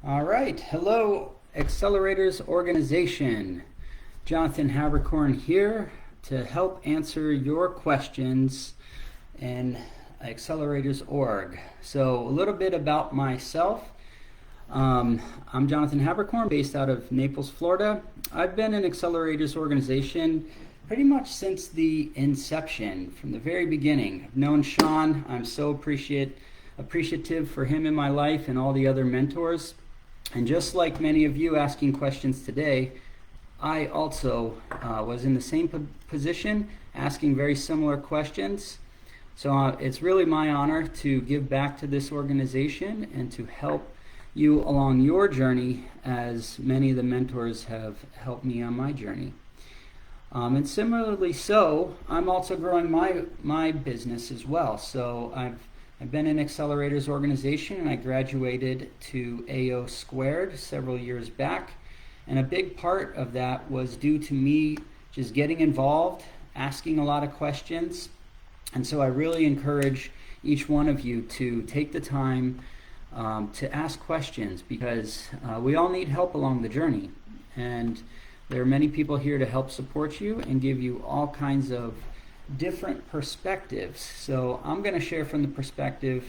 All right. Hello, Accelerators Organization. Jonathan Haberkorn here to help answer your questions in Accelerators Org. So, a little bit about myself. I'm Jonathan Haberkorn, based out of Naples, Florida. I've been in Accelerators Organization pretty much since the inception, from the very beginning. I've known Sean. I'm so appreciative for him in my life and all the other mentors. And just like many of you asking questions today, I also was in the same position, asking very similar questions. So it's really my honor to give back to this organization and to help you along your journey, as many of the mentors have helped me on my journey. And similarly so, I'm also growing my business as well. So I've been in Accelerators Organization, and I graduated to AO Squared several years back. And a big part of that was due to me just getting involved, asking a lot of questions. And so I really encourage each one of you to take the time to ask questions, because we all need help along the journey. And there are many people here to help support you and give you all kinds of different perspectives. So I'm going to share from the perspective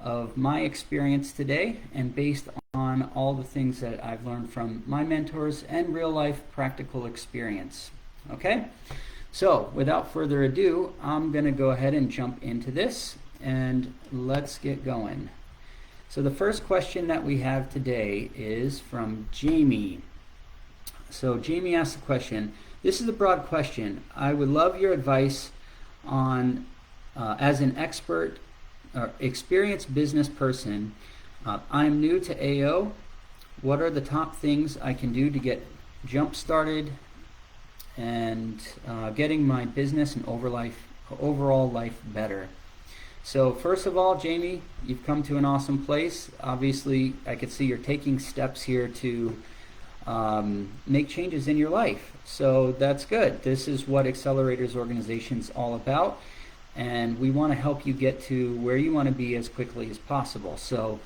of my experience today, and based on all the things that I've learned from my mentors and real life practical experience. Okay? So without further ado, I'm going to go ahead and jump into this, and let's get going. So the first question that we have today is from Jamie. So Jamie asked the question. This is a broad question. I would love your advice on, as an expert or experienced business person, I'm new to AO. What are the top things I can do to get jump started and getting my business and overall life better? So first of all, Jamie, you've come to an awesome place. Obviously, I could see you're taking steps here to make changes in your life. So that's good. This is what Accelerators Organization is all about, and we want to help you get to where you want to be as quickly as possible. So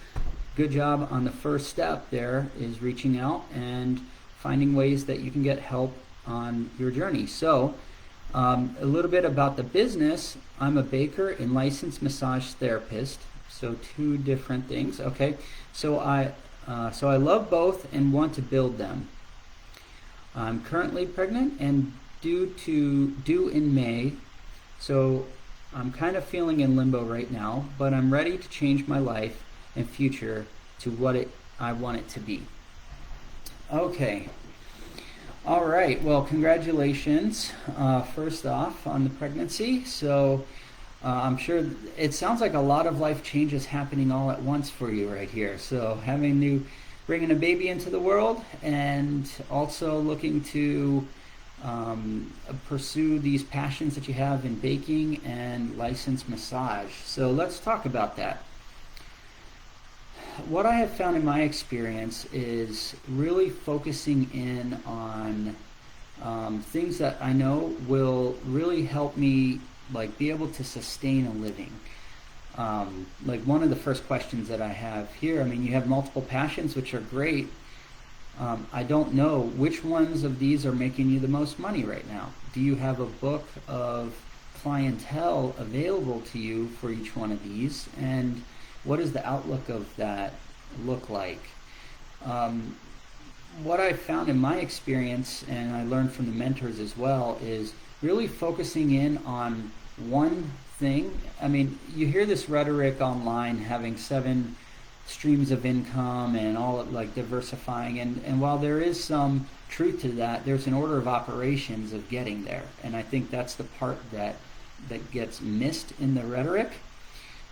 good job on the first step there, is reaching out and finding ways that you can get help on your journey. So a little bit about the business. I'm a baker and licensed massage therapist. So two different things. Okay. So I love both and want to build them. I'm currently pregnant and due in May, so I'm kind of feeling in limbo right now, but I'm ready to change my life and future to what I want it to be. Okay. All right. Well, congratulations, first off, on the pregnancy. So I'm sure it sounds like a lot of life changes happening all at once for you right here. So bringing a baby into the world, and also looking to pursue these passions that you have in baking and licensed massage. So let's talk about that. What I have found in my experience is really focusing in on things that I know will really help me be able to sustain a living. Like one of the first questions that I have here, you have multiple passions, which are great. I don't know which ones of these are making you the most money right now. Do you have a book of clientele available to you for each one of these? And what does the outlook of that look like? What I found in my experience, and I learned from the mentors as well, is really focusing in on one thing. You hear this rhetoric online, having 7 streams of income and all diversifying, and while there is some truth to that, there's an order of operations of getting there, and I think that's the part that gets missed in the rhetoric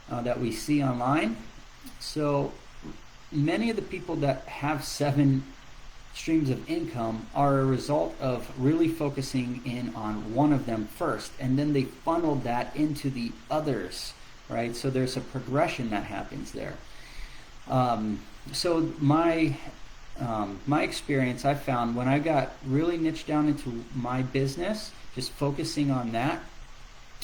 that we see online. So many of the people that have 7 streams of income are a result of really focusing in on one of them first, and then they funneled that into the others, right? So there's a progression that happens there. So my experience, I found when I got really niched down into my business, just focusing on that,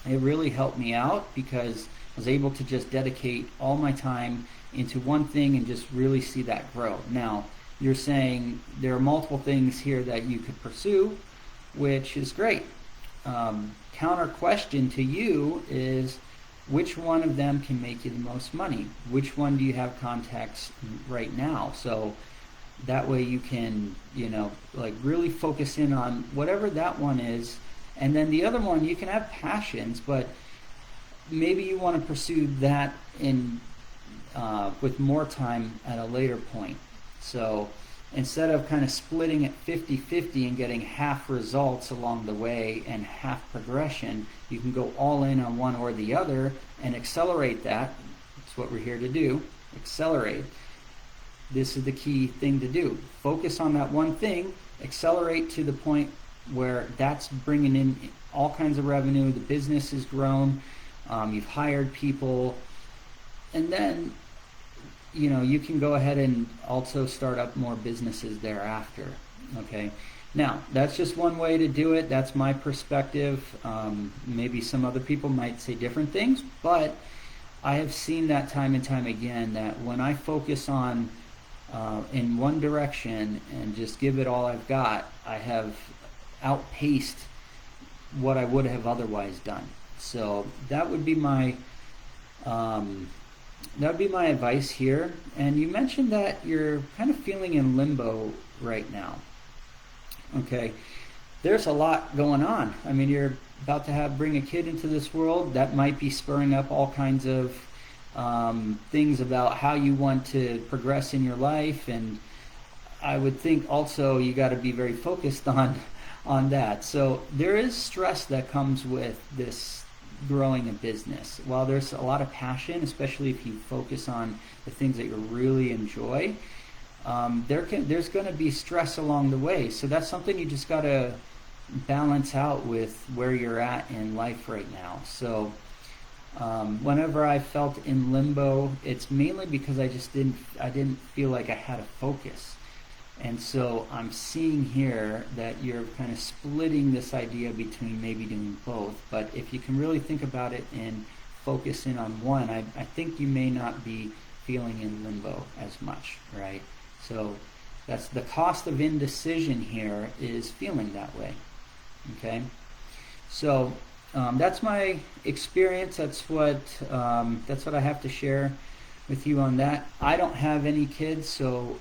it really helped me out, because was able to just dedicate all my time into one thing and just really see that grow. Now, you're saying there are multiple things here that you could pursue, which is great. Counter question to you is, which one of them can make you the most money? Which one do you have contacts right now? So that way you can, like really focus in on whatever that one is. And then the other one, you can have passions, but maybe you want to pursue that with more time at a later point. So instead of kind of splitting it 50-50 and getting half results along the way and half progression, you can go all in on one or the other and accelerate that. That's what we're here to do, accelerate. This is the key thing to do. Focus on that one thing, accelerate to the point where that's bringing in all kinds of revenue, the business has grown, you've hired people, and then you can go ahead and also start up more businesses thereafter. Okay, now that's just one way to do it. That's my perspective. Maybe some other people might say different things, but I have seen that time and time again, that when I focus on in one direction and just give it all I've got, I have outpaced what I would have otherwise done. So that would be my advice here. And you mentioned that you're kind of feeling in limbo right now. Okay, there's a lot going on. I mean, you're about to bring a kid into this world. That might be spurring up all kinds of things about how you want to progress in your life. And I would think also you got to be very focused on that. So there is stress that comes with this growing a business. While there's a lot of passion, especially if you focus on the things that you really enjoy, there's going to be stress along the way. So that's something you just got to balance out with where you're at in life right now. So whenever I felt in limbo, it's mainly because I didn't feel like I had a focus. And so I'm seeing here that you're kind of splitting this idea between maybe doing both. But if you can really think about it and focus in on one, I think you may not be feeling in limbo as much, right? So that's the cost of indecision here, is feeling that way, okay? So that's my experience. That's what I have to share with you on that. I don't have any kids, so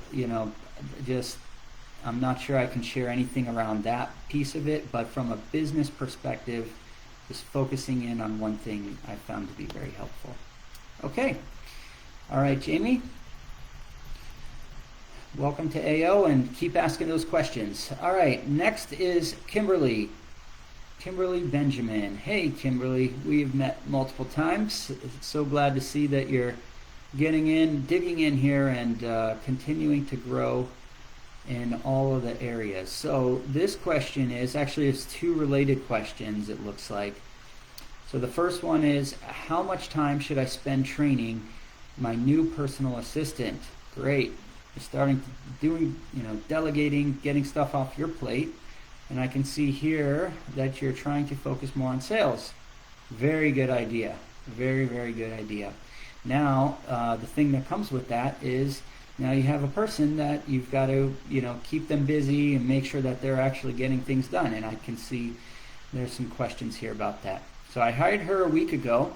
I'm not sure I can share anything around that piece of it, but from a business perspective, just focusing in on one thing I found to be very helpful. Okay. All right, Jamie. Welcome to AO, and keep asking those questions. All right, next is Kimberly. Kimberly Benjamin. Hey, Kimberly, we've met multiple times. So glad to see that you're digging in here and continuing to grow in all of the areas. So this question is actually, it's two related questions, it looks like. So the first one is, how much time should I spend training my new personal assistant? Great. You're starting to delegating, getting stuff off your plate. And I can see here that you're trying to focus more on sales. Very good idea. Very, very good idea. Now, the thing that comes with that is, now you have a person that you've got to, keep them busy and make sure that they're actually getting things done. And I can see there's some questions here about that. So I hired her a week ago,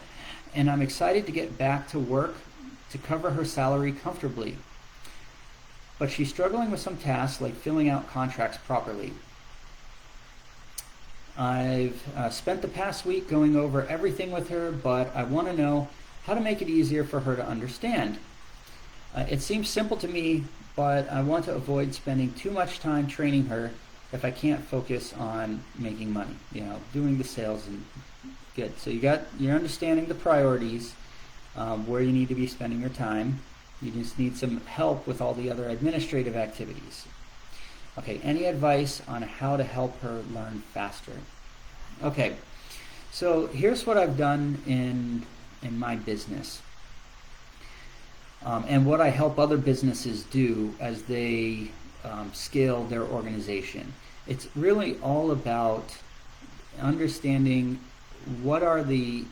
and I'm excited to get back to work to cover her salary comfortably. But she's struggling with some tasks like filling out contracts properly. I've spent the past week going over everything with her, but I want to know how to make it easier for her to understand. It seems simple to me, but I want to avoid spending too much time training her if I can't focus on making money, doing the sales. And good. So you're understanding the priorities, where you need to be spending your time. You just need some help with all the other administrative activities. Okay, any advice on how to help her learn faster? Okay, so here's what I've done in my business, and what I help other businesses do as they scale their organization. It's really all about understanding what are the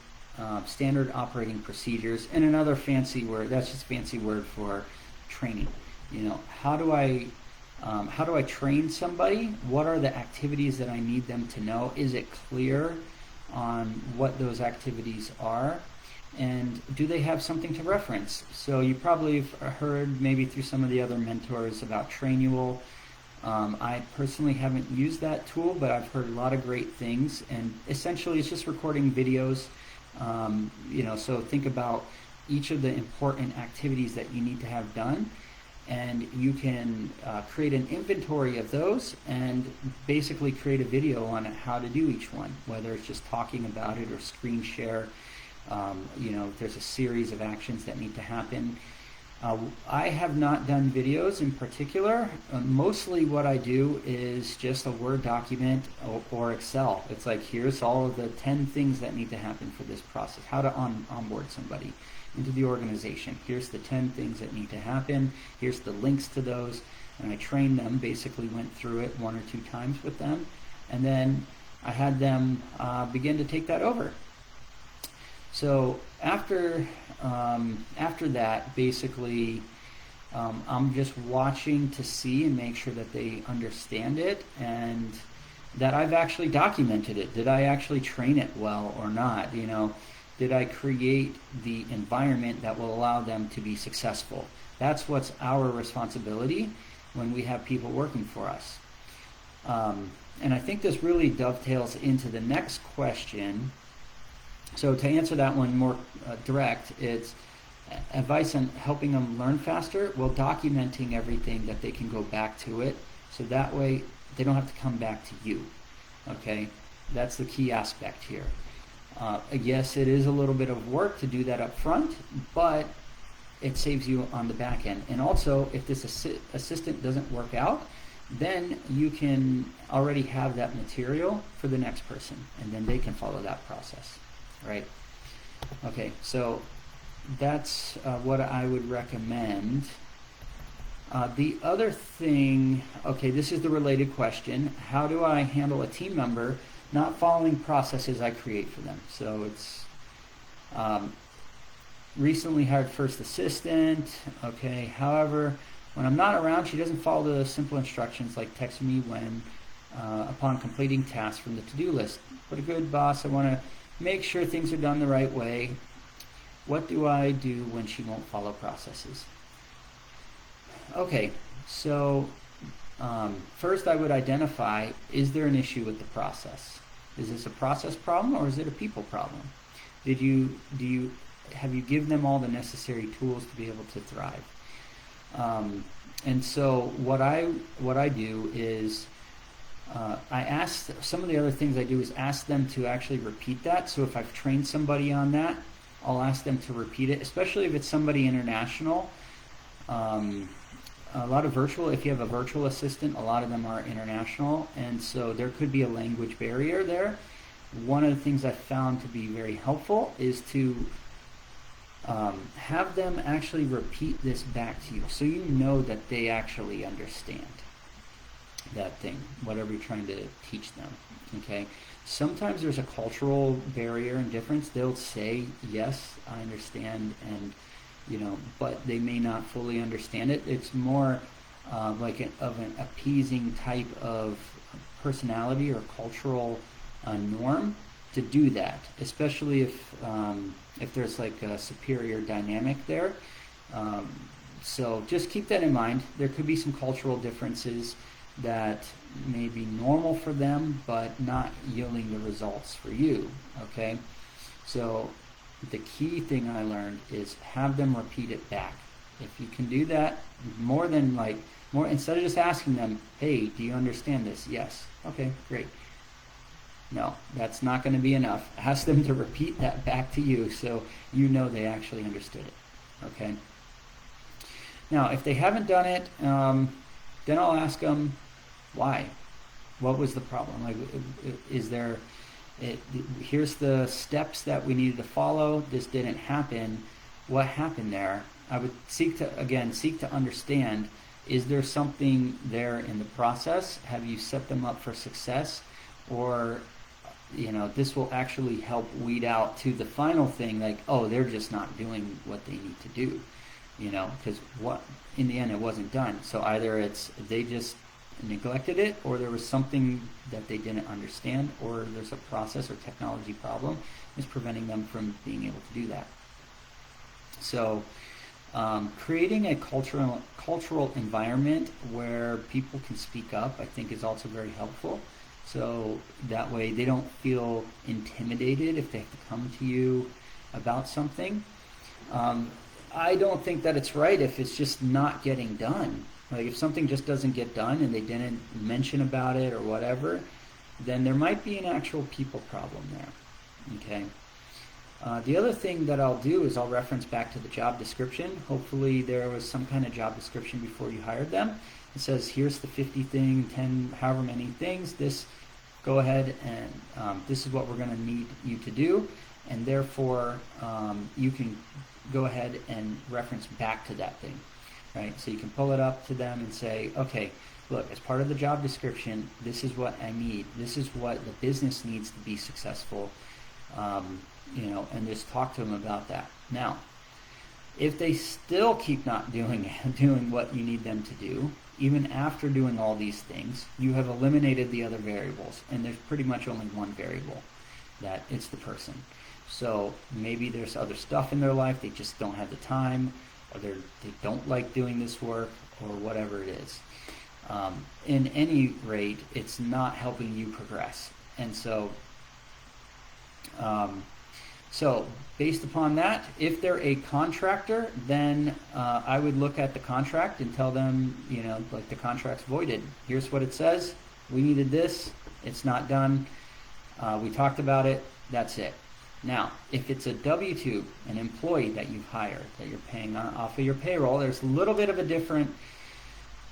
standard operating procedures, and another fancy word, that's just fancy word for training. How do I train somebody? What are the activities that I need them to know? Is it clear on what those activities are? And do they have something to reference? So you probably have heard maybe through some of the other mentors about Trainual. I personally haven't used that tool, but I've heard a lot of great things. And essentially it's just recording videos. So think about each of the important activities that you need to have done. And you can create an inventory of those and basically create a video on how to do each one, whether it's just talking about it or screen share. There's a series of actions that need to happen. I have not done videos in particular. Mostly what I do is just a Word document or Excel. It's like, here's all of the 10 things that need to happen for this process. How to onboard somebody into the organization. Here's the 10 things that need to happen. Here's the links to those. And I trained them, basically went through it 1 or 2 times with them. And then I had them begin to take that over. So after that, basically, I'm just watching to see and make sure that they understand it and that I've actually documented it. Did I actually train it well or not? Did I create the environment that will allow them to be successful? That's what's our responsibility when we have people working for us. And I think this really dovetails into the next question. So to answer that one more direct, it's advice on helping them learn faster. Well, documenting everything that they can go back to it, so that way they don't have to come back to you. Okay, that's the key aspect here. Yes, it is a little bit of work to do that up front, but it saves you on the back end. And also, if this assistant doesn't work out, then you can already have that material for the next person, and then they can follow that process, right? Okay, so that's what I would recommend. The other thing, okay, this is the related question. How do I handle a team member not following processes I create for them? So it's recently hired first assistant. Okay, however, when I'm not around, she doesn't follow the simple instructions like texting me when upon completing tasks from the to-do list. But a good boss, I want to make sure things are done the right way. What do I do when she won't follow processes? Okay, so first I would identify, is there an issue with the process? Is this a process problem or is it a people problem? Have you given them all the necessary tools to be able to thrive? And so what I do is I ask, some of the other things I do is ask them to actually repeat that. So if I've trained somebody on that, I'll ask them to repeat it, especially if it's somebody international. A lot of virtual, if you have a virtual assistant, a lot of them are international, and so there could be a language barrier there. One of the things I've found to be very helpful is to have them actually repeat this back to you, so you know that they actually understand that thing, whatever you're trying to teach them. Okay, sometimes there's a cultural barrier and difference. They'll say, yes, I understand, and but they may not fully understand it. It's more like an appeasing type of personality or cultural norm to do that, especially if there's like a superior dynamic there. So just keep that in mind. There could be some cultural differences that may be normal for them, but not yielding the results for you. Okay, so the key thing I learned is have them repeat it back. If you can do that, more instead of just asking them, hey, do you understand this? Yes. Okay, great. No, that's not going to be enough. Ask them to repeat that back to you so you know they actually understood it. Okay. Now, if they haven't done it, then I'll ask them why. What was the problem? Like, is there... here's the steps that we needed to follow. This didn't happen. What happened there? I would seek to understand, is there something there in the process? Have you set them up for success? Or this will actually help weed out to the final thing, like, oh, they're just not doing what they need to do, because in the end it wasn't done. So either it's they just neglected it, or there was something that they didn't understand, or there's a process or technology problem is preventing them from being able to do that. So creating a cultural environment where people can speak up, I think, is also very helpful. So that way they don't feel intimidated if they have to come to you about something. I don't think that it's right if it's just not getting done. Like if something just doesn't get done and they didn't mention about it or whatever, then there might be an actual people problem there. Okay. The other thing that I'll do is I'll reference back to the job description. Hopefully there was some kind of job description before you hired them. It says, here's the 50 thing, 10, however many things. Go ahead and this is what we're going to need you to do. And therefore, you can go ahead and reference back to that thing, right? So you can pull it up to them and say, okay, look, as part of the job description, this is what I need. This is what the business needs to be successful, and just talk to them about that. Now, if they still keep not doing what you need them to do, even after doing all these things, you have eliminated the other variables, and there's pretty much only one variable, that it's the person. So maybe there's other stuff in their life, they just don't have the time, or they don't like doing this work, or whatever it is. In any rate, it's not helping you progress. And so based upon that, if they're a contractor, then I would look at the contract and tell them, like the contract's voided. Here's what it says. We needed this. It's not done. We talked about it. That's it. Now, if it's a W-2, an employee that you've hired, that you're paying off of your payroll, there's a little bit of a different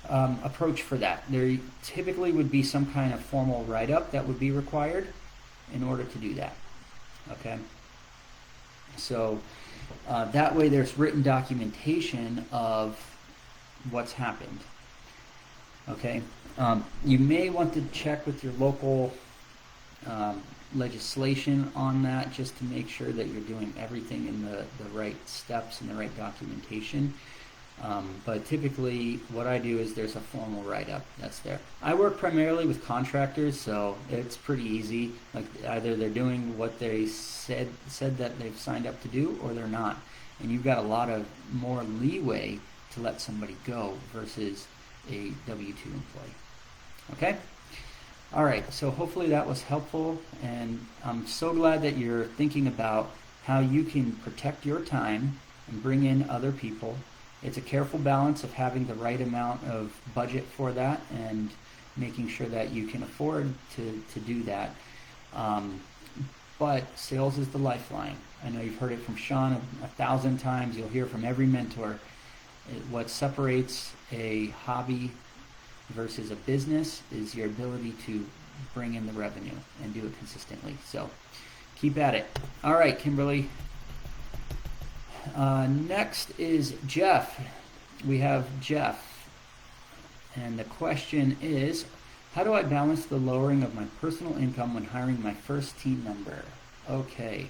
approach for that. There typically would be some kind of formal write-up that would be required in order to do that. Okay? So that way there's written documentation of what's happened. Okay? You may want to check with your local legislation on that, just to make sure that you're doing everything in the right steps and the right documentation. But typically what I do is there's a formal write-up that's there. I work primarily with contractors, so it's pretty easy. Like either they're doing what they said that they've signed up to do, or they're not. And you've got a lot of more leeway to let somebody go versus a W-2 employee. Okay? All right, so hopefully that was helpful, and I'm so glad that you're thinking about how you can protect your time and bring in other people. It's a careful balance of having the right amount of budget for that and making sure that you can afford to do that. But sales is the lifeline. I know you've heard it from Sean 1,000 times. You'll hear from every mentor. What separates a hobby versus a business is your ability to bring in the revenue and do it consistently. So keep at it. All right, Kimberly. Next is Jeff. We have Jeff. And the question is, how do I balance the lowering of my personal income when hiring my first team member? Okay,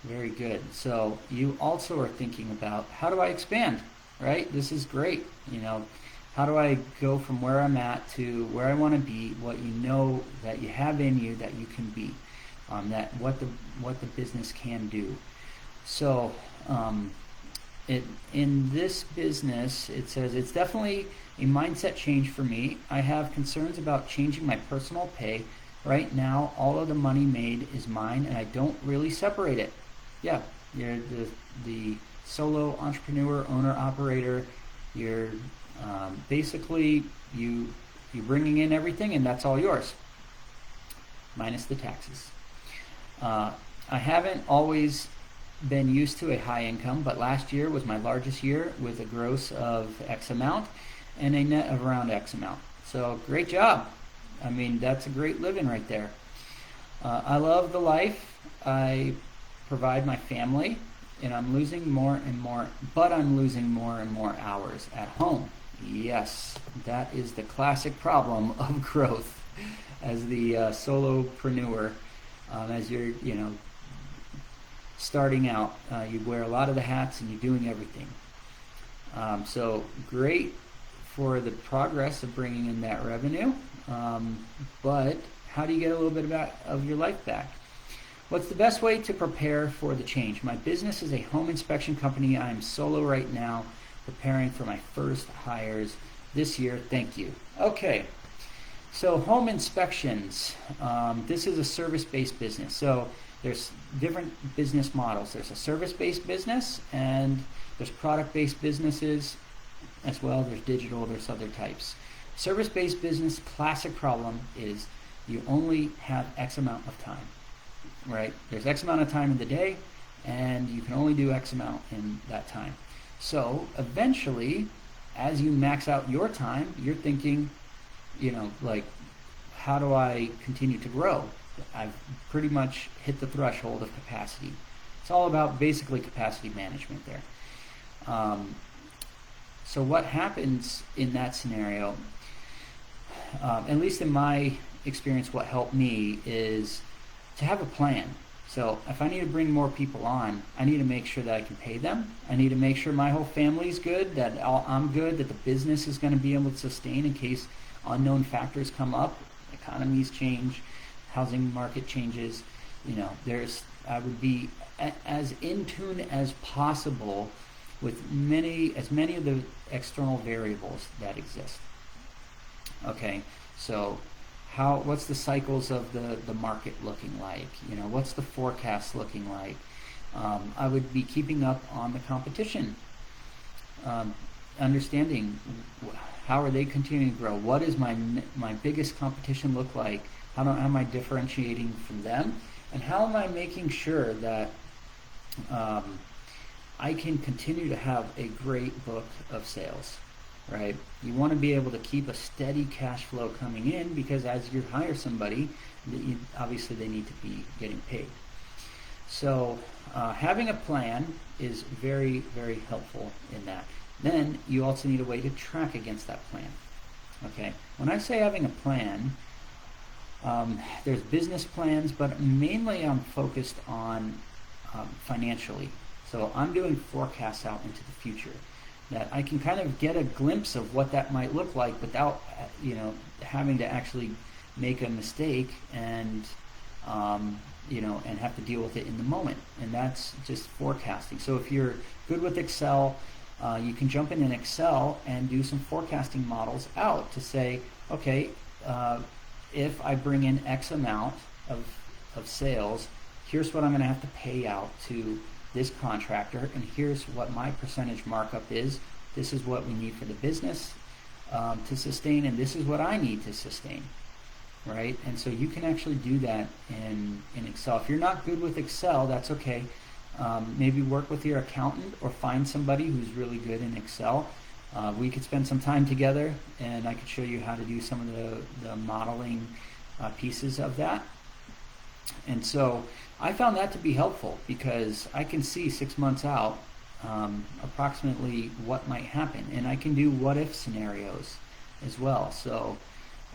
very good. So you also are thinking about, how do I expand, right? This is great. How do I go from where I'm at to where I want to be, what you know that you have in you that you can be, that what the business can do. So in this business, it says it's definitely a mindset change for me. I have concerns about changing my personal pay. Right now, all of the money made is mine, and I don't really separate it. Yeah, you're the solo entrepreneur, owner, operator. You're basically you're bringing in everything, and that's all yours, minus the taxes. I haven't always been used to a high income, but last year was my largest year with a gross of X amount and a net of around X amount. So great job. I mean, that's a great living right there. I love the life I provide my family, and I'm losing more and more, but I'm losing more and more hours at home. Yes, that is the classic problem of growth as the solopreneur. as you're, starting out. You wear a lot of the hats and you're doing everything. So great for the progress of bringing in that revenue, but how do you get a little bit of your life back? What's the best way to prepare for the change? My business is a home inspection company. I'm solo right now, preparing for my first hires this year. Thank you. Okay, so home inspections. This is a service-based business. So there's different business models. There's a service-based business and there's product-based businesses as well. There's digital, there's other types. Service-based business, classic problem is you only have X amount of time, right? There's X amount of time in the day and you can only do X amount in that time. So eventually, as you max out your time, you're thinking, like, how do I continue to grow? I've pretty much hit the threshold of capacity. It's all about basically capacity management there. So what happens in that scenario, at least in my experience, what helped me is to have a plan. So if I need to bring more people on, I need to make sure that I can pay them. I need to make sure my whole family's good, that I'm good, that the business is going to be able to sustain in case unknown factors come up, economies change, housing market changes. I would be as in tune as possible with as many of the external variables that exist. Okay, so what's the cycles of the market looking like? What's the forecast looking like? I would be keeping up on the competition, understanding how are they continuing to grow? What is my biggest competition look like? How am I differentiating from them? And how am I making sure that I can continue to have a great book of sales, right? You want to be able to keep a steady cash flow coming in because as you hire somebody, obviously they need to be getting paid. So having a plan is very, very helpful in that. Then you also need a way to track against that plan. Okay, when I say having a plan, there's business plans, but mainly I'm focused on financially. So I'm doing forecasts out into the future that I can kind of get a glimpse of what that might look like without, having to actually make a mistake and, and have to deal with it in the moment. And that's just forecasting. So if you're good with Excel, you can jump in Excel and do some forecasting models out to say, okay, if I bring in X amount of sales, here's what I'm going to have to pay out to this contractor, and here's what my percentage markup is. This is what we need for the business to sustain, and this is what I need to sustain, right? And so you can actually do that in Excel. If you're not good with Excel, that's okay. Maybe work with your accountant or find somebody who's really good in Excel. We could spend some time together and I could show you how to do some of the modeling pieces of that. And so I found that to be helpful because I can see 6 months out approximately what might happen, and I can do what if scenarios as well. So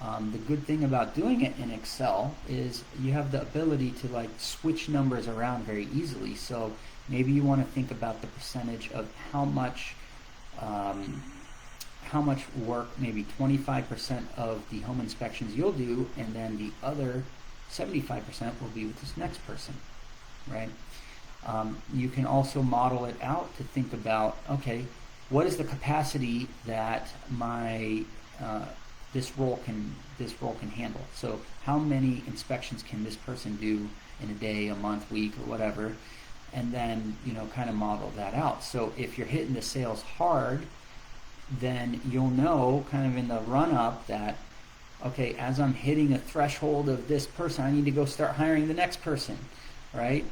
the good thing about doing it in Excel is you have the ability to switch numbers around very easily. So maybe you want to think about the percentage of how much work, maybe 25% of the home inspections you'll do, and then the other 75% will be with this next person, right? You can also model it out to think about, okay, what is the capacity that my this role can handle? So how many inspections can this person do in a day, a month, week, or whatever? And then kind of model that out. So if you're hitting the sales hard, then you'll know kind of in the run up that, okay, as I'm hitting a threshold of this person, I need to go start hiring the next person, right?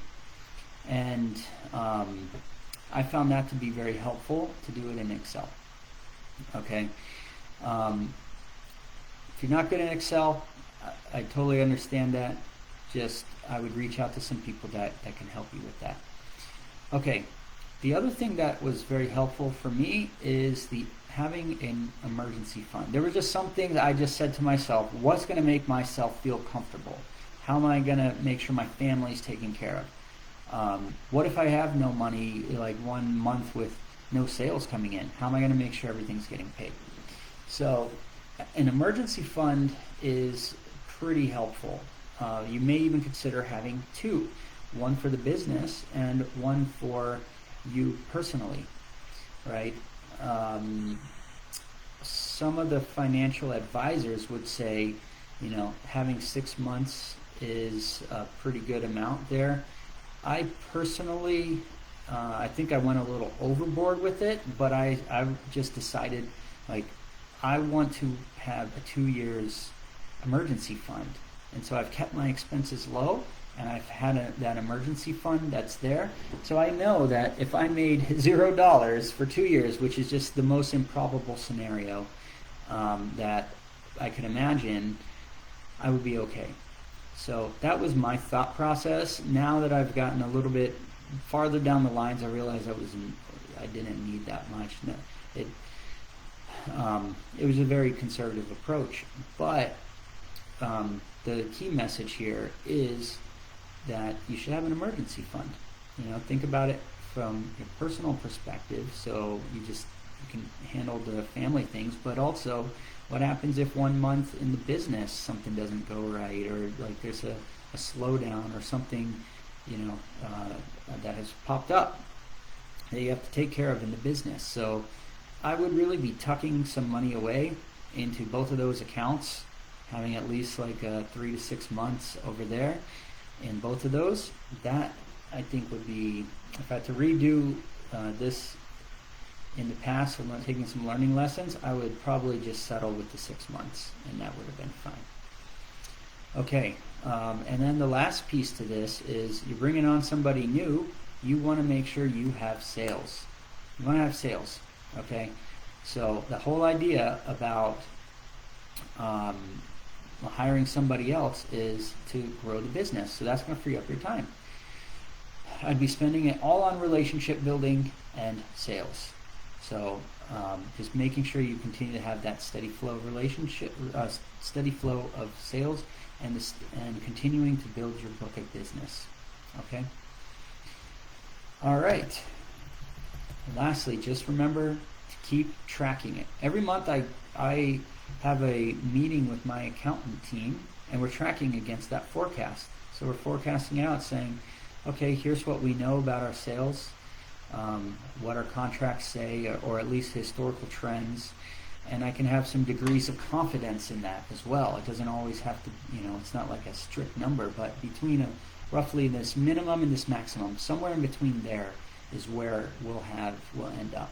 And I found that to be very helpful to do it in Excel. Okay. If you're not good in Excel, I totally understand that. I would reach out to some people that can help you with that. Okay. The other thing that was very helpful for me is having an emergency fund. There were just some things I just said to myself, what's going to make myself feel comfortable? How am I going to make sure my family's taken care of? What if I have no money, like 1 month with no sales coming in? How am I going to make sure everything's getting paid? So an emergency fund is pretty helpful. You may even consider having two, one for the business and one for you personally, right? Some of the financial advisors would say, having 6 months is a pretty good amount there. I personally, I think I went a little overboard with it, but I just decided, I want to have a 2 years emergency fund. And so I've kept my expenses low, and I've had that emergency fund that's there. So I know that if I made $0 for 2 years, which is just the most improbable scenario that I could imagine, I would be okay. So that was my thought process. Now that I've gotten a little bit farther down the lines, I realized I didn't need that much. It was a very conservative approach, but the key message here is that you should have an emergency fund. Think about it from your personal perspective, so you can handle the family things, but also what happens if 1 month in the business something doesn't go right, or there's a slowdown or something that has popped up that you have to take care of in the business. So I would really be tucking some money away into both of those accounts, having at least 3 to 6 months over there in both of those. That I think would be, if I had to redo this in the past, I'm taking some learning lessons, I would probably just settle with the 6 months, and that would have been fine. Okay, and then the last piece to this is you're bringing on somebody new. You want to make sure you have sales. You want to have sales, okay? So the whole idea about hiring somebody else is to grow the business. So that's going to free up your time. I'd be spending it all on relationship building and sales. So just making sure you continue to have that steady flow of steady flow of sales, and continuing to build your book of business. Okay. All right. Lastly, just remember to keep tracking it. Every month I have a meeting with my accountant team, and we're tracking against that forecast. So we're forecasting out, saying, okay, here's what we know about our sales, what our contracts say, or at least historical trends, and I can have some degrees of confidence in that as well. It doesn't always have to, it's not like a strict number, but between roughly this minimum and this maximum, somewhere in between there is where we'll end up.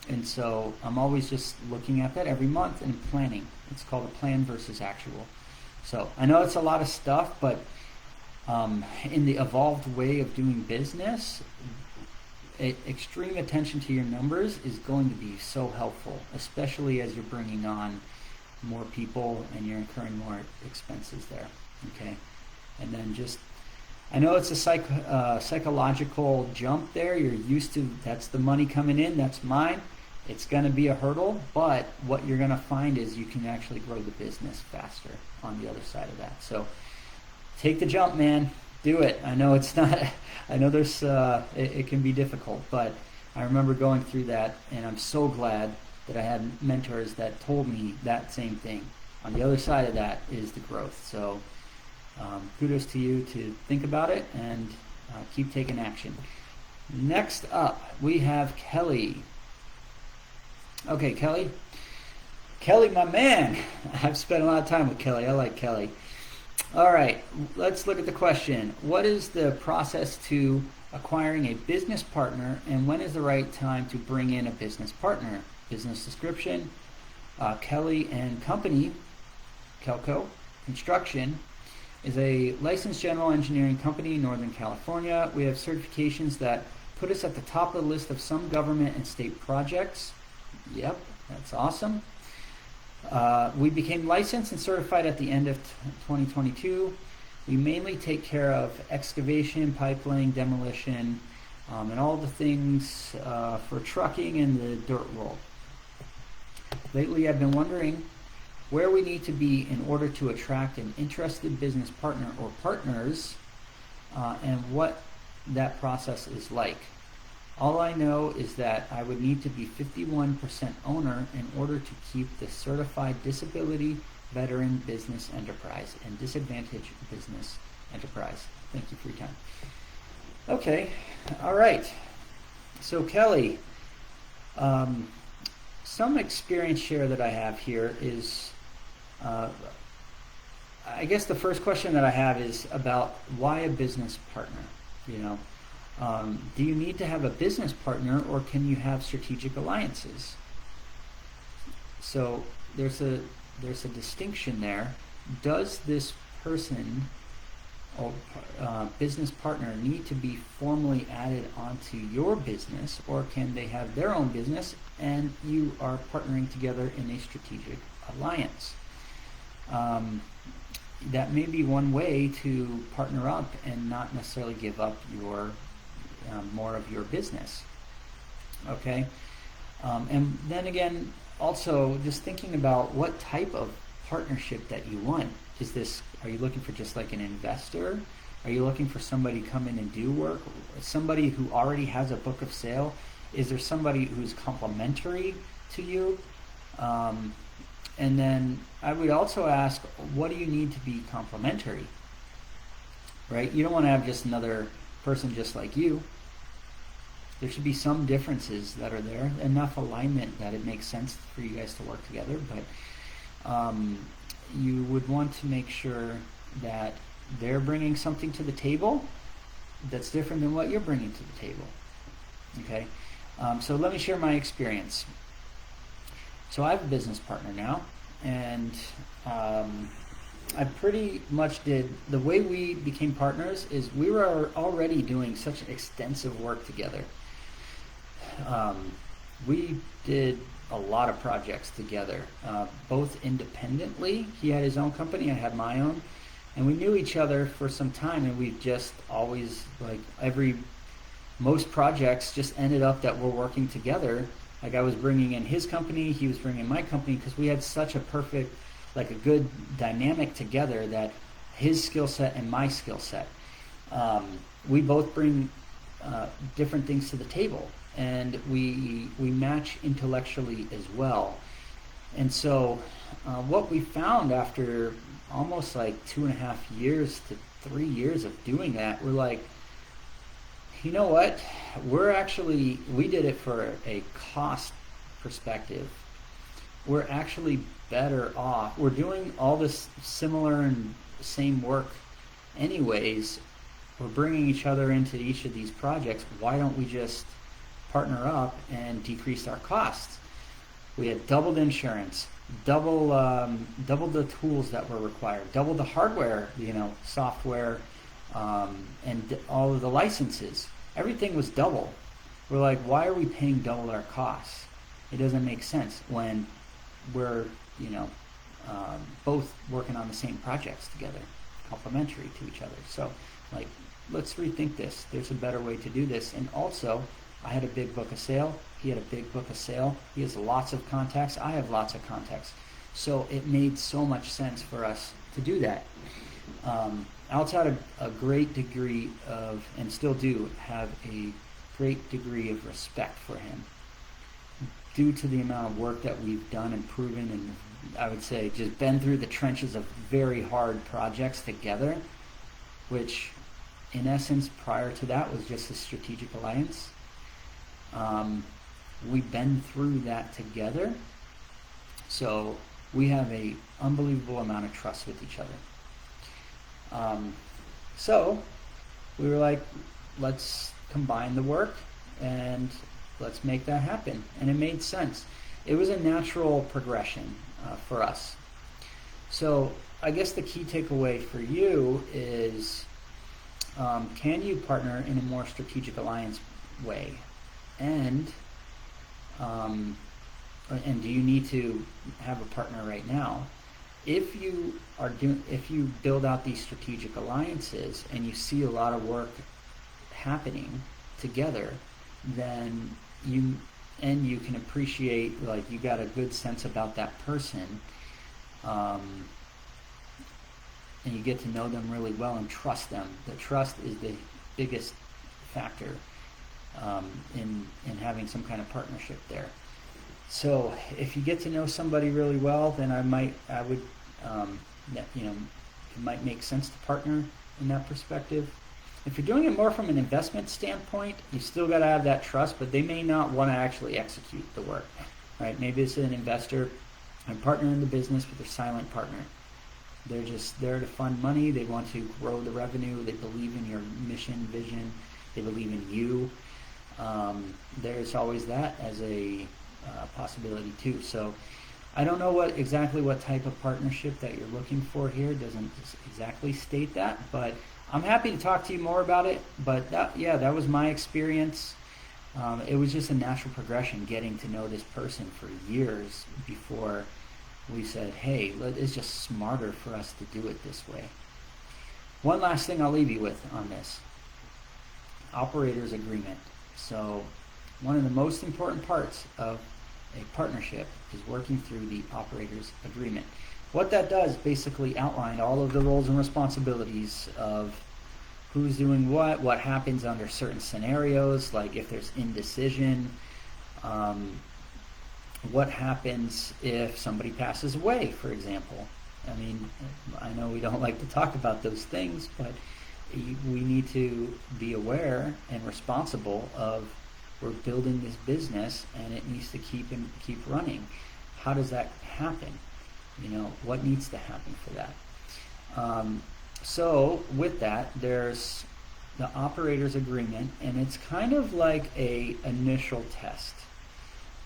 And so I'm always just looking at that every month and planning. It's called a plan versus actual. So I know it's a lot of stuff, but in the evolved way of doing business, extreme attention to your numbers is going to be so helpful, especially as you're bringing on more people and you're incurring more expenses there. Okay, and then I know it's a psychological jump there. You're used to, that's the money coming in, that's mine. It's going to be a hurdle, but what you're going to find is you can actually grow the business faster on the other side of that. So take the jump, man. Do it. I know it's not, I know there's, it can be difficult, but I remember going through that, and I'm so glad that I had mentors that told me that same thing. On the other side of that is the growth. So kudos to you to think about it and keep taking action. Next up, we have Kelly. Okay, Kelly. Kelly, my man. I've spent a lot of time with Kelly. I like Kelly. All right, let's look at the question. What is the process to acquiring a business partner, and when is the right time to bring in a business partner? Business description, Kelly and Company, Kelco Construction, is a licensed general engineering company in Northern California. We have certifications that put us at the top of the list of some government and state projects. Yep, that's awesome. We became licensed and certified at the end of 2022. We mainly take care of excavation, pipelaying, demolition, and all the things for trucking in the dirt world. Lately, I've been wondering where we need to be in order to attract an interested business partner or partners, and what that process is like. All I know is that I would need to be 51% owner in order to keep the certified disability veteran business enterprise and disadvantaged business enterprise. Thank you for your time. Okay, all right. So Kelly, some experience share that I have here is, I guess the first question that I have is about why a business partner? Do you need to have a business partner, or can you have strategic alliances? So there's a distinction there. Does this person or business partner need to be formally added onto your business, or can they have their own business and you are partnering together in a strategic alliance? That may be one way to partner up and not necessarily give up your more of your business. Okay, and then again, also just thinking about what type of partnership that you want. Are you looking for just like an investor? Are you looking for somebody come in and do work? Somebody who already has a book of sale? Is there somebody who's complementary to you? And then I would also ask, what do you need to be complementary? Right? You don't want to have just another person just like you. There should be some differences that are there, enough alignment that it makes sense for you guys to work together, but you would want to make sure that they're bringing something to the table that's different than what you're bringing to the table. Okay, so let me share my experience. So I have a business partner now, and I pretty much did, the way we became partners is we were already doing such extensive work together. We did a lot of projects together, both independently. He had his own company, I had my own, and we knew each other for some time, and we just always, like most projects just ended up that we're working together. Like I was bringing in his company, he was bringing in my company, because we had such a perfect, like a good dynamic together, that his skill set and my skill set. We both bring different things to the table, and we match intellectually as well. And so what we found after almost like 2.5 years to 3 years of doing that, we're like, you know what, we did it for a cost perspective. We're actually better off. We're doing all this similar and same work anyways. We're bringing each other into each of these projects. Why don't we just partner up and decrease our costs? We had doubled insurance, double the tools that were required, double the hardware, software, and all of the licenses. Everything was double. We're like, why are we paying double our costs? It doesn't make sense when we're both working on the same projects together, complementary to each other. So like, let's rethink this. There's a better way to do this. And also, I had a big book of sale. He had a big book of sale. He has lots of contacts. I have lots of contacts. So it made so much sense for us to do that. I also had a great degree of, and still do have a great degree of respect for him, due to the amount of work that we've done and proven, and I would say just been through the trenches of very hard projects together, which in essence prior to that was just a strategic alliance. We've been through that together, so we have a unbelievable amount of trust with each other. So we were like, let's combine the work and let's make that happen. And it made sense. It was a natural progression for us. So I guess the key takeaway for you is, can you partner in a more strategic alliance way? And do you need to have a partner right now? If you build out these strategic alliances and you see a lot of work happening together, then you can appreciate, like, you got a good sense about that person, and you get to know them really well and trust them. The trust is the biggest factor in having some kind of partnership there. So if you get to know somebody really well, then it might make sense to partner in that perspective. If you're doing it more from an investment standpoint, you still got to have that trust, but they may not want to actually execute the work, right? Maybe it's an investor and partner in the business, but they're silent partner. They're just there to fund money. They want to grow the revenue. They believe in your mission, vision. They believe in you. There's always that as a possibility too. So I don't know exactly what type of partnership that you're looking for here. It doesn't exactly state that, but I'm happy to talk to you more about it. But that was my experience. It was just a natural progression, getting to know this person for years before we said, hey, it's just smarter for us to do it this way. One last thing I'll leave you with on this. Operator's agreement. So one of the most important parts of a partnership is working through the operator's agreement. What that does basically outline all of the roles and responsibilities of who's doing what happens under certain scenarios, like if there's indecision, what happens if somebody passes away, for example. I mean, I know we don't like to talk about those things, but we need to be aware and responsible of, we're building this business and it needs to keep running. How does that happen? What needs to happen for that? So with that, there's the operator's agreement, and it's kind of like a initial test.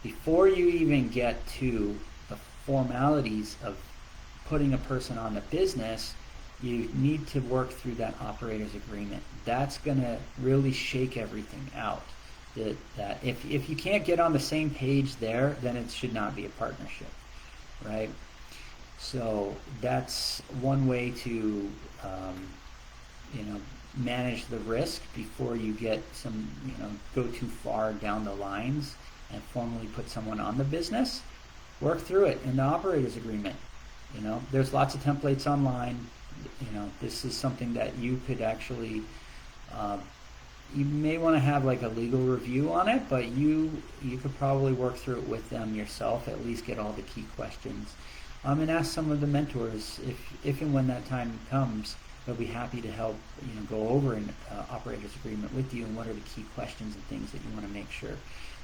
Before you even get to the formalities of putting a person on the business, you need to work through that operator's agreement. That's going to really shake everything out. That if you can't get on the same page there, then it should not be a partnership, right? So that's one way to manage the risk before you get go too far down the lines and formally put someone on the business. Work through it in the operator's agreement. There's lots of templates online. This is something that you could actually you may want to have like a legal review on it, but you could probably work through it with them yourself, at least get all the key questions. And ask some of the mentors if and when that time comes. They'll be happy to help go over an operator's agreement with you, and what are the key questions and things that you want to make sure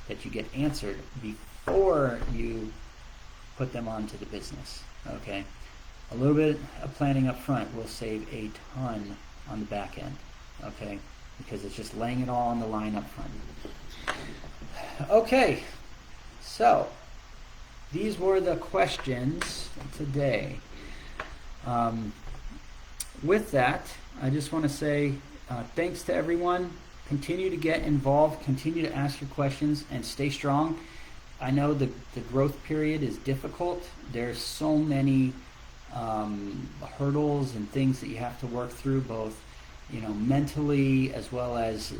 that you get answered before you put them onto the business. Okay, a little bit of planning up front will save a ton on the back end. Okay, because it's just laying it all on the line up front. Okay, so these were the questions today. With that, I just want to say thanks to everyone. Continue to get involved, continue to ask your questions, and stay strong. I know the growth period is difficult. There's so many hurdles and things that you have to work through, both mentally, as well as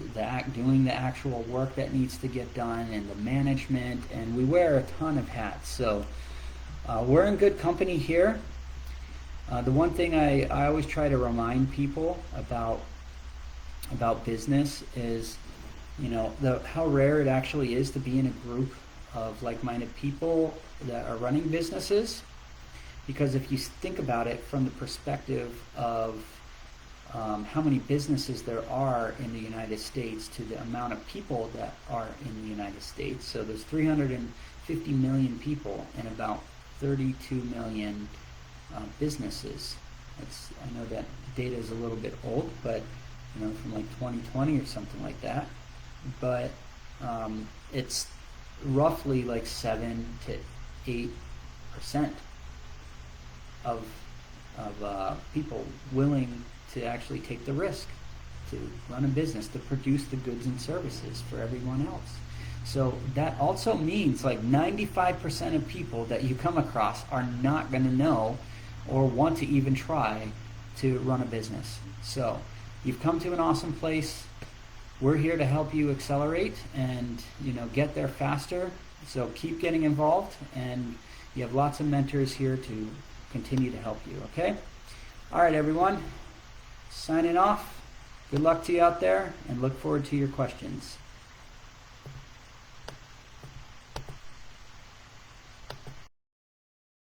doing the actual work that needs to get done, and the management, and we wear a ton of hats. So we're in good company here. The one thing I always try to remind people about business is, how rare it actually is to be in a group of like-minded people that are running businesses. Because if you think about it from the perspective of how many businesses there are in the United States to the amount of people that are in the United States, so there's 350 million people and about 32 million businesses. I know that data is a little bit old, but from like 2020 or something like that. But it's roughly like 7 to 8% of people willing to actually take the risk to run a business, to produce the goods and services for everyone else. So that also means like 95% of people that you come across are not going to know or want to even try to run a business. So you've come to an awesome place. We're here to help you accelerate and get there faster. So keep getting involved, and you have lots of mentors here to continue to help you, okay? All right, everyone. Signing off. Good luck to you out there, and look forward to your questions.